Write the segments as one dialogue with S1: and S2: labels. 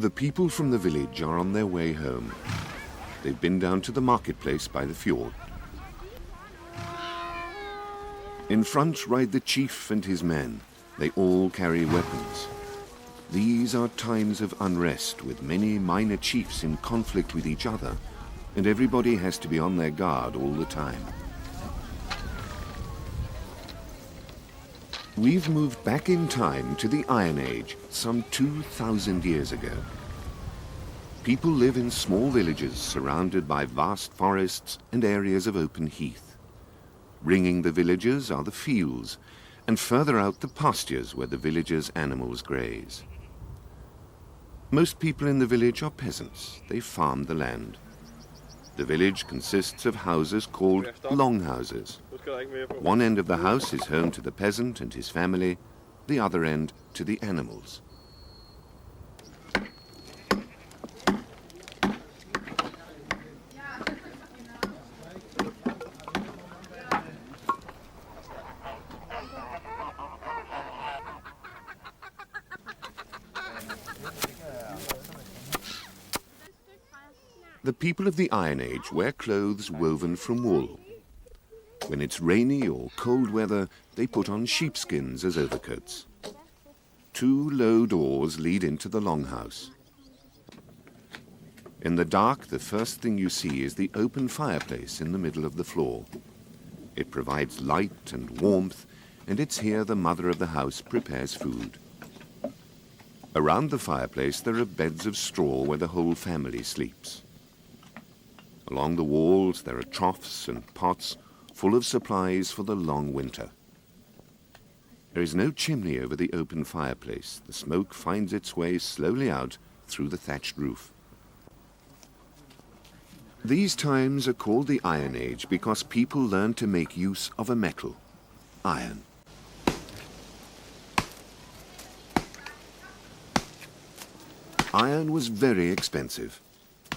S1: The people from the village are on their way home. They've been down to the marketplace by the fjord. In front ride the chief and his men. They all carry weapons. These are times of unrest, with many minor chiefs in conflict with each other, and everybody has to be on their guard all the time. We've moved back in time to the Iron Age, some 2,000 years ago. People live in small villages surrounded by vast forests and areas of open heath. Ringing the villages are the fields, and further out the pastures where the villagers' animals graze. Most people in the village are peasants. They farm the land. The village consists of houses called longhouses. One end of the house is home to the peasant and his family, the other end to the animals. The people of the Iron Age wear clothes woven from wool. When it's rainy or cold weather, they put on sheepskins as overcoats. 2 low doors lead into the longhouse. In the dark, the first thing you see is the open fireplace in the middle of the floor. It provides light and warmth, and it's here the mother of the house prepares food. Around the fireplace there are beds of straw where the whole family sleeps. Along the walls there are troughs and pots full of supplies for the long winter. There is no chimney over the open fireplace. The smoke finds its way slowly out through the thatched roof. These times are called the Iron Age because people learned to make use of a metal, iron. Iron was very expensive,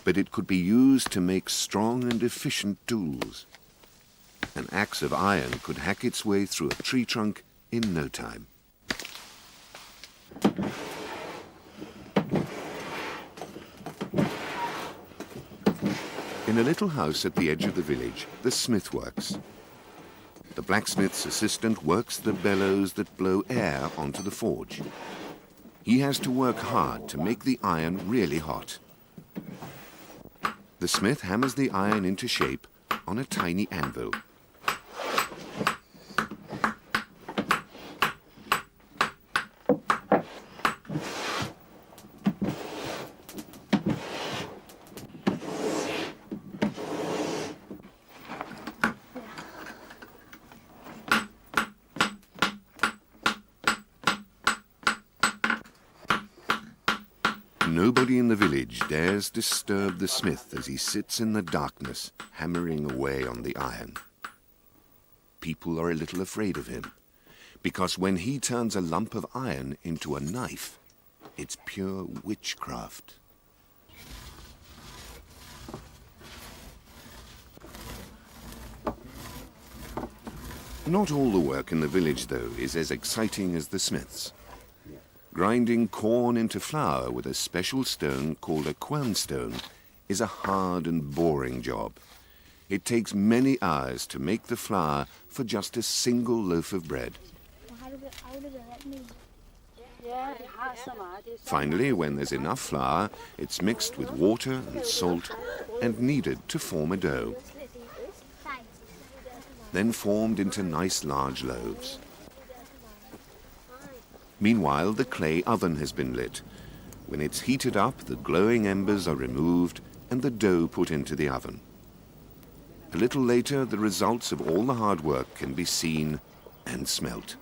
S1: but it could be used to make strong and efficient tools. An axe of iron could hack its way through a tree trunk in no time. In a little house at the edge of the village, the smith works. The blacksmith's assistant works the bellows that blow air onto the forge. He has to work hard to make the iron really hot. The smith hammers the iron into shape on a tiny anvil. Nobody in the village dares disturb the smith as he sits in the darkness, hammering away on the iron. People are a little afraid of him, because when he turns a lump of iron into a knife, it's pure witchcraft. Not all the work in the village, though, is as exciting as the smith's. Grinding corn into flour with a special stone called a quernstone is a hard and boring job. It takes many hours to make the flour for just a single loaf of bread. Finally, when there's enough flour, it's mixed with water and salt and kneaded to form a dough, then formed into nice large loaves. Meanwhile, the clay oven has been lit. When it's heated up, the glowing embers are removed and the dough put into the oven. A little later, the results of all the hard work can be seen and smelt.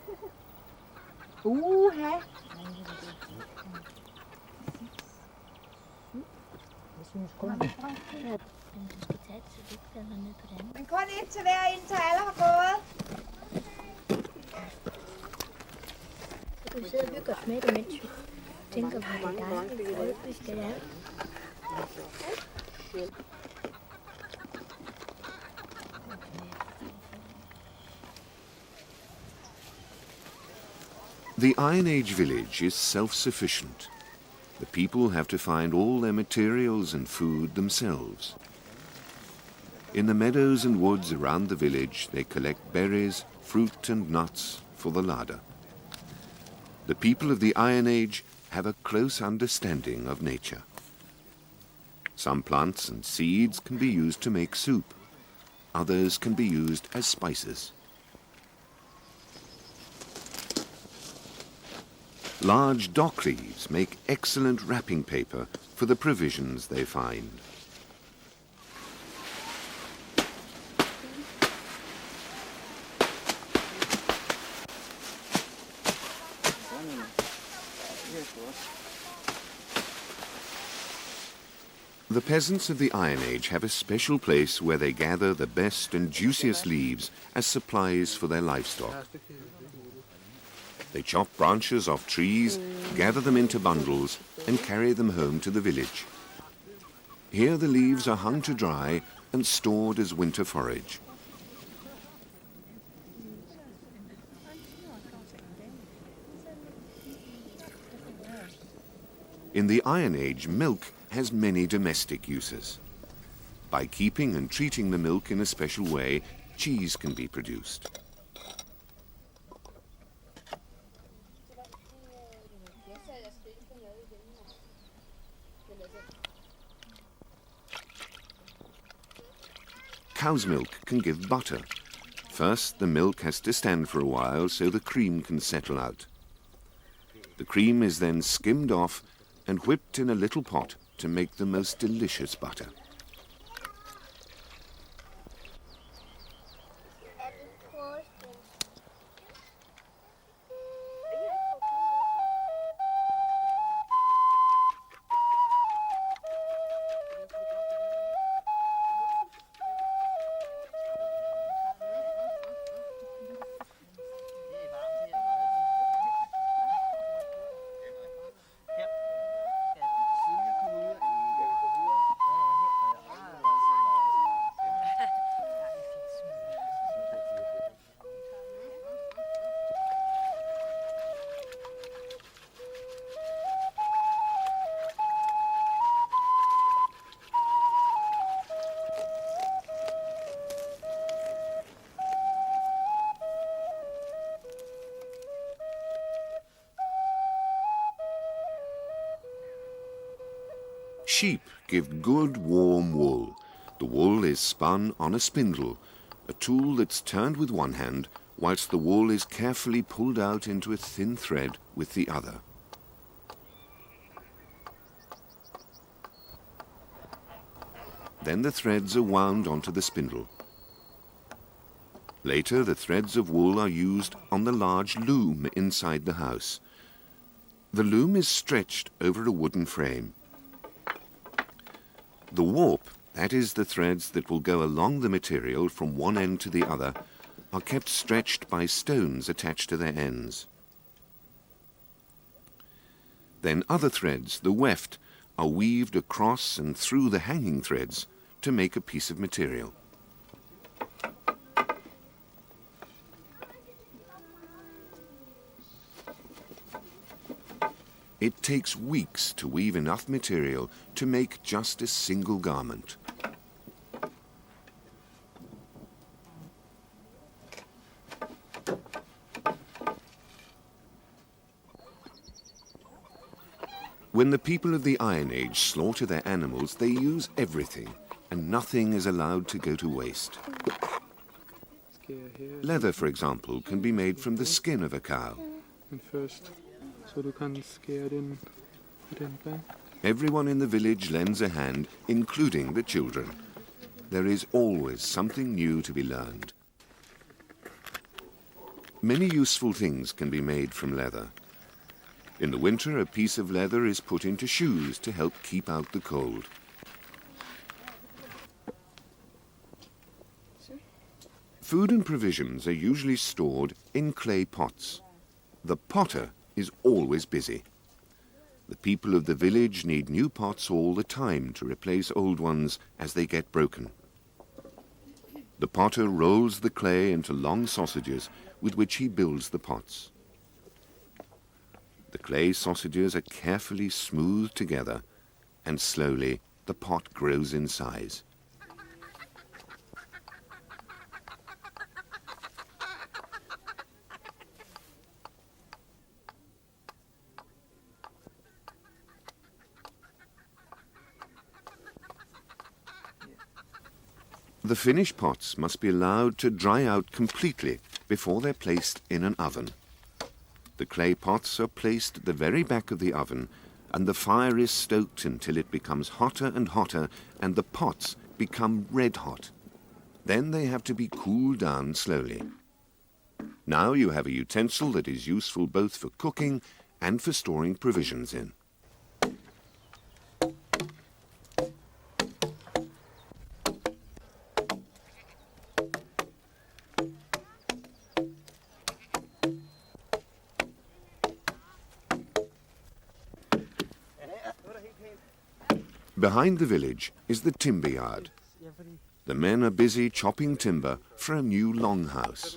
S2: Men kun et til hver indtil alle har gået.
S3: Vi sidder og hygger os med det, mens vi tænker på det dejlige, vi skal lave.
S1: The Iron Age village is self-sufficient. The people have to find all their materials and food themselves. In the meadows and woods around the village, they collect berries, fruit and nuts for the larder. The people of the Iron Age have a close understanding of nature. Some plants and seeds can be used to make soup. Others can be used as spices. Large dock leaves make excellent wrapping paper for the provisions they find. The peasants of the Iron Age have a special place where they gather the best and juiciest leaves as supplies for their livestock. They chop branches off trees, gather them into bundles, and carry them home to the village. Here the leaves are hung to dry and stored as winter forage. In the Iron Age, milk has many domestic uses. By keeping and treating the milk in a special way, cheese can be produced. Cow's milk can give butter. First, the milk has to stand for a while so the cream can settle out. The cream is then skimmed off and whipped in a little pot to make the most delicious butter. Sheep give good warm wool. The wool is spun on a spindle, a tool that's turned with one hand, whilst the wool is carefully pulled out into a thin thread with the other. Then the threads are wound onto the spindle. Later, the threads of wool are used on the large loom inside the house. The loom is stretched over a wooden frame. The warp, that is the threads that will go along the material from one end to the other, are kept stretched by stones attached to their ends. Then other threads, the weft, are weaved across and through the hanging threads to make a piece of material. It takes weeks to weave enough material to make just a single garment. When the people of the Iron Age slaughter their animals, they use everything, and nothing is allowed to go to waste. Leather, for example, can be made from the skin of a cow. Everyone in the village lends a hand, including the children. There is always something new to be learned. Many useful things can be made from leather. In the winter, a piece of leather is put into shoes to help keep out the cold. Food and provisions are usually stored in clay pots. The potter is always busy. The people of the village need new pots all the time to replace old ones as they get broken. The potter rolls the clay into long sausages with which he builds the pots. The clay sausages are carefully smoothed together, and slowly the pot grows in size. The finished pots must be allowed to dry out completely before they're placed in an oven. The clay pots are placed at the very back of the oven, and the fire is stoked until it becomes hotter and hotter and the pots become red hot. Then they have to be cooled down slowly. Now you have a utensil that is useful both for cooking and for storing provisions in. Behind the village is the timber yard. The men are busy chopping timber for a new longhouse.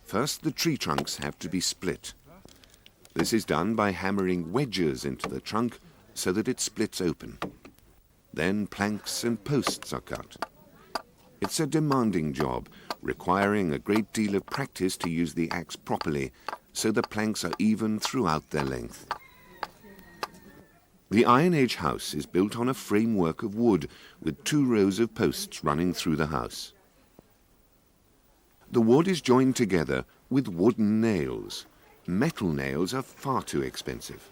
S1: First, the tree trunks have to be split. This is done by hammering wedges into the trunk so that it splits open. Then planks and posts are cut. It's a demanding job, requiring a great deal of practice to use the axe properly so the planks are even throughout their length. The Iron Age house is built on a framework of wood with 2 rows of posts running through the house. The wood is joined together with wooden nails. Metal nails are far too expensive.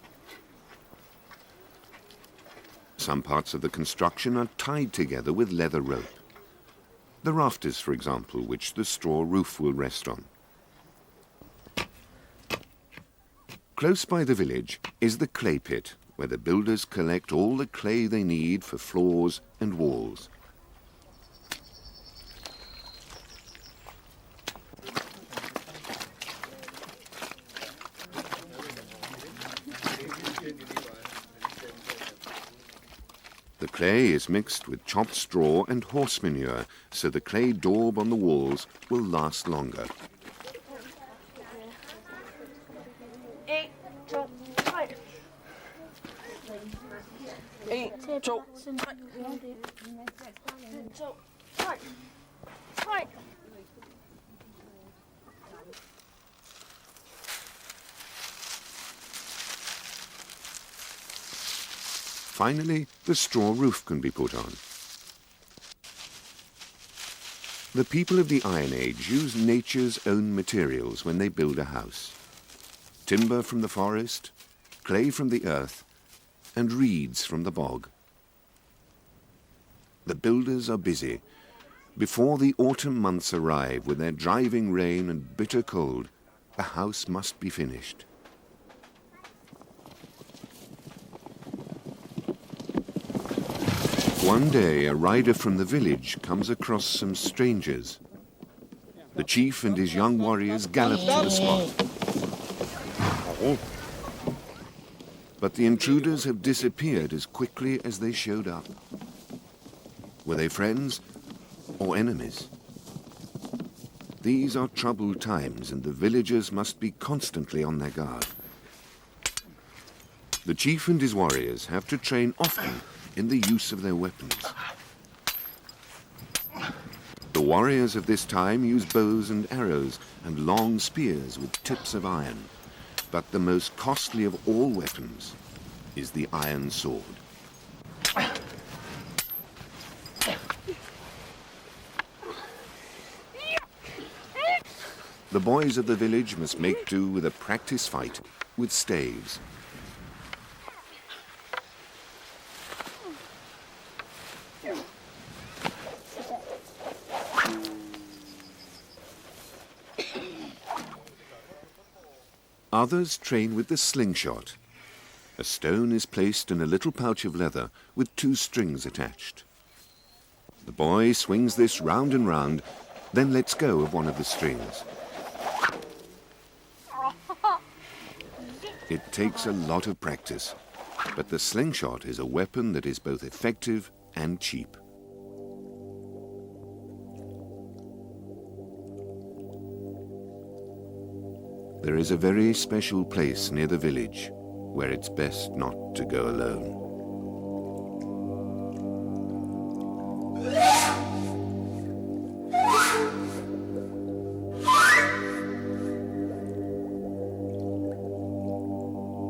S1: Some parts of the construction are tied together with leather rope. The rafters, for example, which the straw roof will rest on. Close by the village is the clay pit, where the builders collect all the clay they need for floors and walls. The clay is mixed with chopped straw and horse manure, so the clay daub on the walls will last longer. Finally, the straw roof can be put on. The people of the Iron Age use nature's own materials when they build a house. Timber from the forest, clay from the earth, and reeds from the bog. The builders are busy. Before the autumn months arrive with their driving rain and bitter cold, the house must be finished. One day, a rider from the village comes across some strangers. The chief and his young warriors gallop to the spot. But the intruders have disappeared as quickly as they showed up. Were they friends or enemies? These are troubled times, and the villagers must be constantly on their guard. The chief and his warriors have to train often in the use of their weapons. The warriors of this time use bows and arrows and long spears with tips of iron. But the most costly of all weapons is the iron sword. The boys of the village must make do with a practice fight with staves. Others train with the slingshot. A stone is placed in a little pouch of leather with 2 strings attached. The boy swings this round and round, then lets go of one of the strings. It takes a lot of practice, but the slingshot is a weapon that is both effective and cheap. there is a very special place near the village where it's best not to go alone.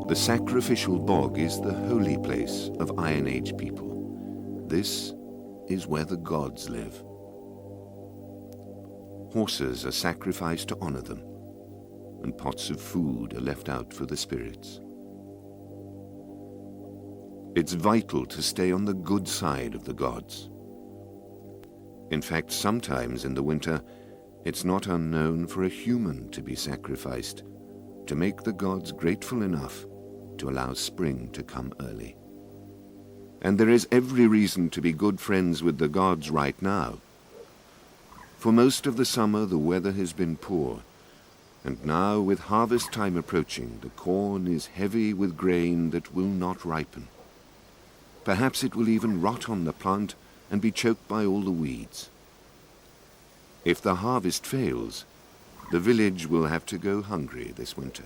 S1: The sacrificial bog is the holy place of Iron Age people. This is where the gods live. Horses are sacrificed to honor them, and pots of food are left out for the spirits. It's vital to stay on the good side of the gods. In fact, sometimes in the winter, it's not unknown for a human to be sacrificed to make the gods grateful enough to allow spring to come early. And there is every reason to be good friends with the gods right now. For most of the summer, the weather has been poor, and now, with harvest time approaching, the corn is heavy with grain that will not ripen. Perhaps it will even rot on the plant and be choked by all the weeds. If the harvest fails, the village will have to go hungry this winter.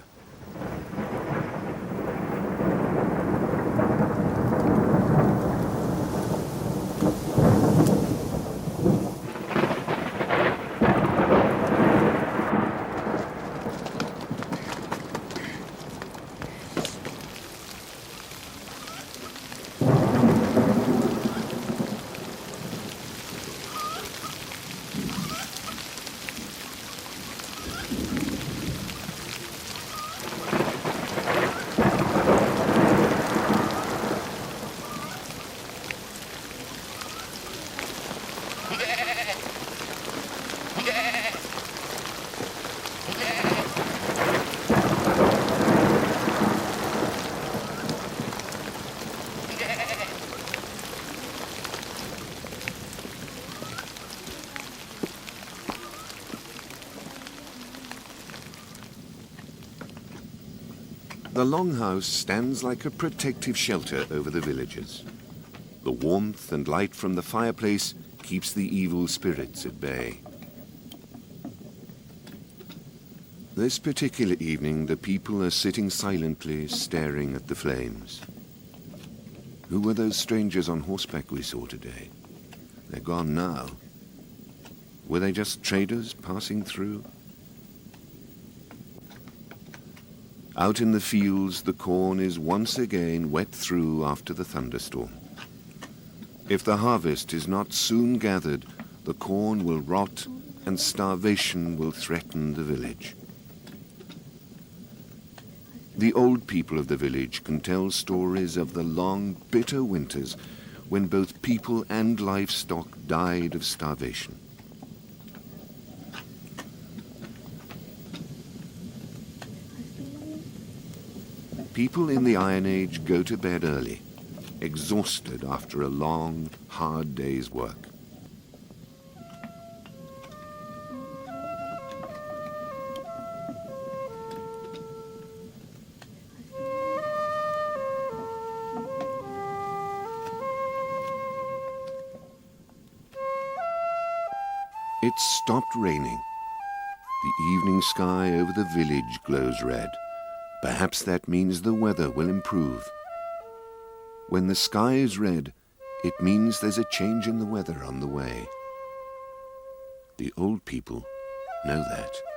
S1: The longhouse stands like a protective shelter over the villagers. The warmth and light from the fireplace keeps the evil spirits at bay. This particular evening, the people are sitting silently, staring at the flames. Who were those strangers on horseback we saw today? They're gone now. Were they just traders passing through? Out in the fields, the corn is once again wet through after the thunderstorm. If the harvest is not soon gathered, the corn will rot and starvation will threaten the village. The old people of the village can tell stories of the long, bitter winters when both people and livestock died of starvation. People in the Iron Age go to bed early, exhausted after a long, hard day's work. It's stopped raining. The evening sky over the village glows red. Perhaps that means the weather will improve. When the sky is red, it means there's a change in the weather on the way. The old people know that.